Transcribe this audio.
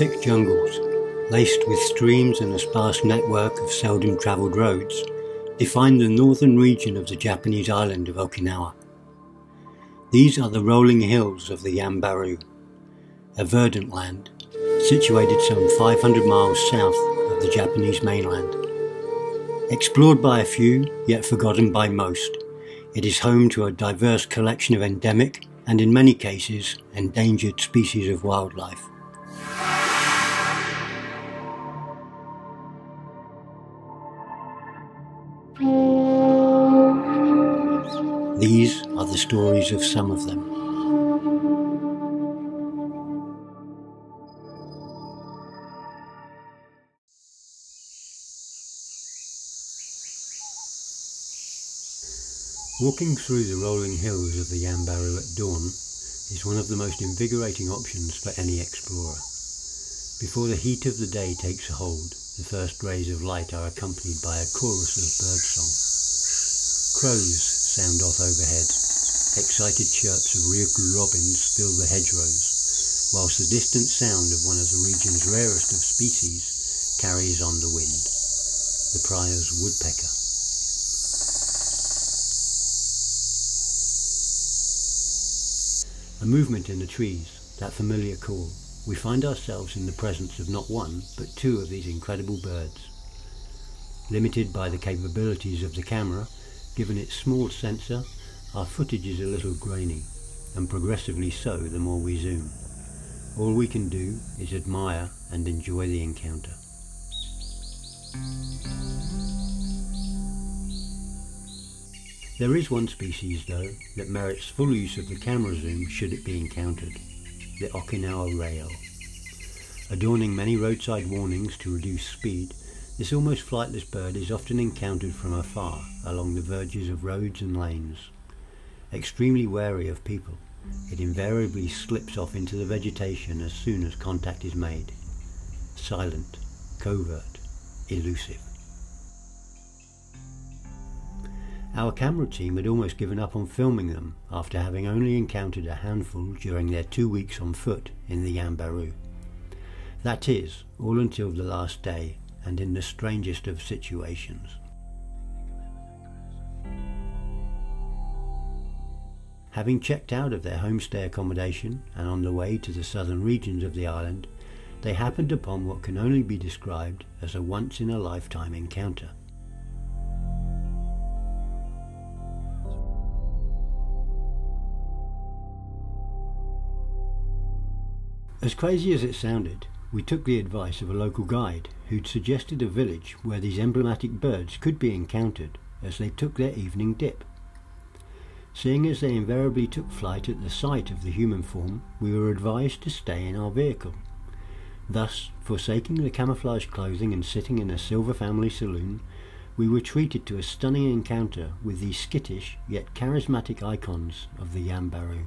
thick jungles, laced with streams and a sparse network of seldom travelled roads, define the northern region of the Japanese island of Okinawa. These are the rolling hills of the Yanbaru, a verdant land situated some 500 miles south of the Japanese mainland. Explored by a few, yet forgotten by most, it is home to a diverse collection of endemic and, in many cases, endangered species of wildlife. These are the stories of some of them. Walking through the rolling hills of the Yanbaru at dawn is one of the most invigorating options for any explorer. Before the heat of the day takes a hold, the first rays of light are accompanied by a chorus of birdsong. Crows sound off overhead. Excited chirps of ryuku robins fill the hedgerows, whilst the distant sound of one of the region's rarest of species carries on the wind, the Pryers Woodpecker. A movement in the trees, that familiar call. We find ourselves in the presence of not one, but two of these incredible birds. Limited by the capabilities of the camera, given its small sensor, our footage is a little grainy, and progressively so the more we zoom. All we can do is admire and enjoy the encounter. There is one species, though, that merits full use of the camera zoom should it be encountered, the Okinawa Rail. Adorning many roadside warnings to reduce speed, this almost flightless bird is often encountered from afar along the verges of roads and lanes. Extremely wary of people, it invariably slips off into the vegetation as soon as contact is made. Silent, covert, elusive. Our camera team had almost given up on filming them after having only encountered a handful during their 2 weeks on foot in the Yanbaru. That is, all until the last day, and in the strangest of situations. Having checked out of their homestay accommodation and on the way to the southern regions of the island, they happened upon what can only be described as a once-in-a-lifetime encounter. As crazy as it sounded, we took the advice of a local guide who'd suggested a village where these emblematic birds could be encountered as they took their evening dip. Seeing as they invariably took flight at the sight of the human form, we were advised to stay in our vehicle. Thus, forsaking the camouflage clothing and sitting in a silver family saloon, we were treated to a stunning encounter with these skittish yet charismatic icons of the Yanbaru.